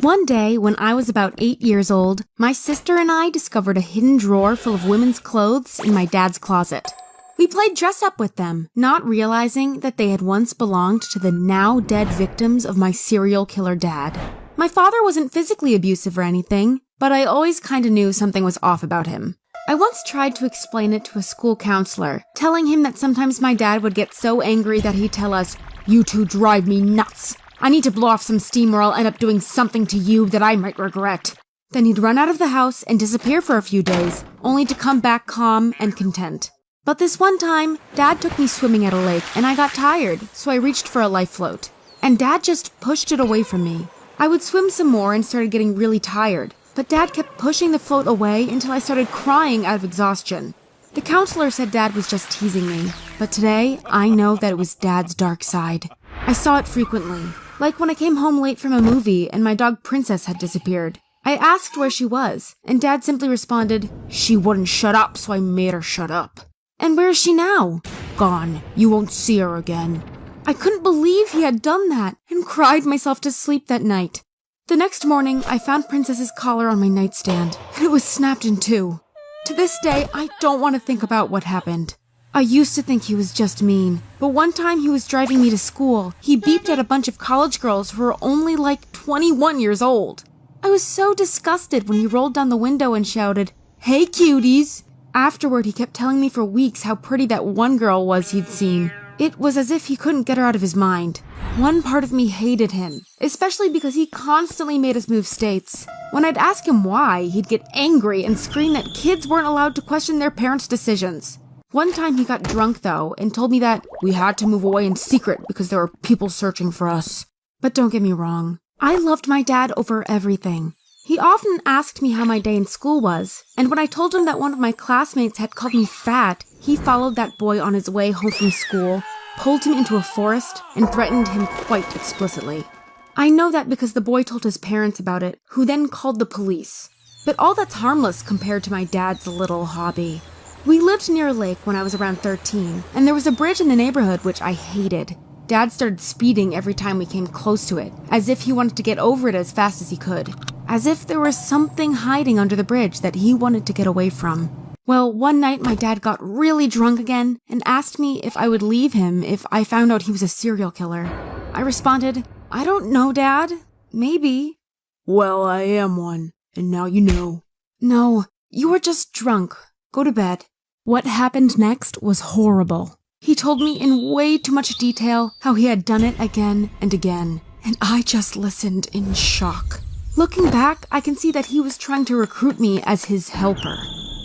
One day, when I was about 8 years old, my sister and I discovered a hidden drawer full of women's clothes in my dad's closet. We played dress up with them, not realizing that they had once belonged to the now dead victims of my serial killer dad. My father wasn't physically abusive or anything, but I always kinda knew something was off about him. I once tried to explain it to a school counselor, telling him that sometimes my dad would get so angry that he'd tell us, "You two drive me nuts. I need to blow off some steam or I'll end up doing something to you that I might regret." Then he'd run out of the house and disappear for a few days, only to come back calm and content. But this one time, Dad took me swimming at a lake and I got tired, so I reached for a life float. And Dad just pushed it away from me. I would swim some more and started getting really tired, but Dad kept pushing the float away until I started crying out of exhaustion. The counselor said Dad was just teasing me, but today I know that it was Dad's dark side. I saw it frequently. Like when I came home late from a movie and my dog Princess had disappeared. I asked where she was, and Dad simply responded, "She wouldn't shut up, so I made her shut up." And where is she now? Gone. You won't see her again. I couldn't believe he had done that, and cried myself to sleep that night. The next morning, I found Princess's collar on my nightstand, and it was snapped in two. To this day, I don't want to think about what happened. I used to think he was just mean, but one time he was driving me to school. He beeped at a bunch of college girls who were only like 21 years old. I was so disgusted when he rolled down the window and shouted, "Hey cuties!" Afterward, he kept telling me for weeks how pretty that one girl was he'd seen. It was as if he couldn't get her out of his mind. One part of me hated him, especially because he constantly made us move states. When I'd ask him why, he'd get angry and scream that kids weren't allowed to question their parents' decisions. One time he got drunk, though, and told me that we had to move away in secret because there were people searching for us. But don't get me wrong, I loved my dad over everything. He often asked me how my day in school was, and when I told him that one of my classmates had called me fat, he followed that boy on his way home from school, pulled him into a forest, and threatened him quite explicitly. I know that because the boy told his parents about it, who then called the police. But all that's harmless compared to my dad's little hobby. We lived near a lake when I was around 13, and there was a bridge in the neighborhood which I hated. Dad started speeding every time we came close to it, as if he wanted to get over it as fast as he could. As if there was something hiding under the bridge that he wanted to get away from. Well, one night my dad got really drunk again and asked me if I would leave him if I found out he was a serial killer. I responded, "I don't know, Dad. Maybe." "Well, I am one, and now you know." "No, you were just drunk. Go to bed." What happened next was horrible. He told me in way too much detail how he had done it again and again, and I just listened in shock. Looking back, I can see that he was trying to recruit me as his helper.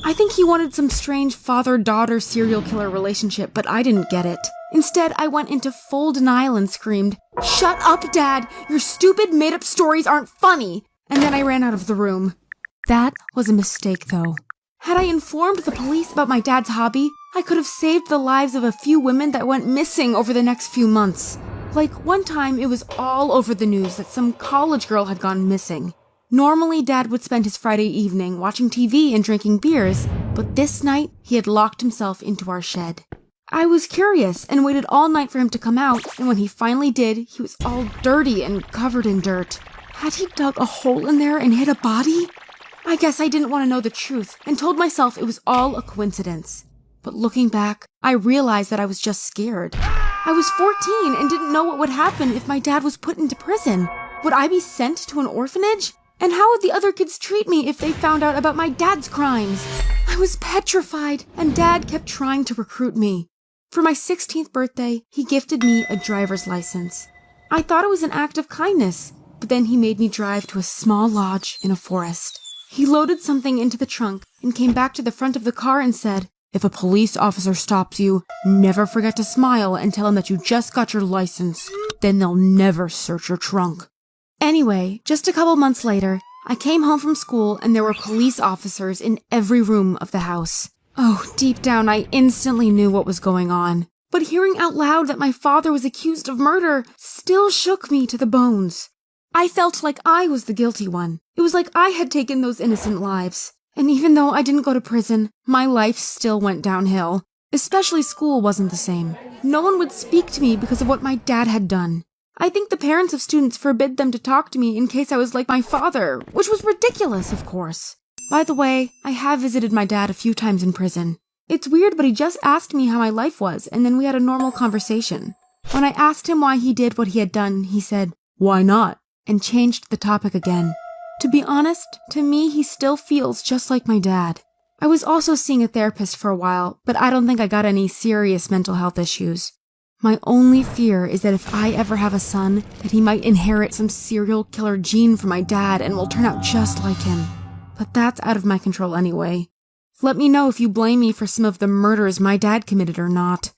I think he wanted some strange father-daughter serial killer relationship, but I didn't get it. Instead, I went into full denial and screamed, "Shut up, Dad! Your stupid made-up stories aren't funny!" And then I ran out of the room. That was a mistake, though. Had I informed the police about my dad's hobby, I could have saved the lives of a few women that went missing over the next few months. Like, one time it was all over the news that some college girl had gone missing. Normally, Dad would spend his Friday evening watching TV and drinking beers, but this night, he had locked himself into our shed. I was curious and waited all night for him to come out, and when he finally did, he was all dirty and covered in dirt. Had he dug a hole in there and hid a body? I guess I didn't want to know the truth and told myself it was all a coincidence. But looking back, I realized that I was just scared. I was 14 and didn't know what would happen if my dad was put into prison. Would I be sent to an orphanage? And how would the other kids treat me if they found out about my dad's crimes? I was petrified, and Dad kept trying to recruit me. For my 16th birthday, he gifted me a driver's license. I thought it was an act of kindness, but then he made me drive to a small lodge in a forest. He loaded something into the trunk and came back to the front of the car and said, "If a police officer stops you, never forget to smile and tell him that you just got your license. Then they'll never search your trunk." Anyway, just a couple months later, I came home from school and there were police officers in every room of the house. Oh, deep down, I instantly knew what was going on. But hearing out loud that my father was accused of murder still shook me to the bones. I felt like I was the guilty one. It was like I had taken those innocent lives. And even though I didn't go to prison, my life still went downhill. Especially school wasn't the same. No one would speak to me because of what my dad had done. I think the parents of students forbid them to talk to me in case I was like my father, which was ridiculous, of course. By the way, I have visited my dad a few times in prison. It's weird, but he just asked me how my life was, and then we had a normal conversation. When I asked him why he did what he had done, he said, "Why not?" and changed the topic again. To be honest, to me he still feels just like my dad. I was also seeing a therapist for a while, but I don't think I got any serious mental health issues. My only fear is that if I ever have a son, that he might inherit some serial killer gene from my dad and will turn out just like him. But that's out of my control anyway. Let me know if you blame me for some of the murders my dad committed or not.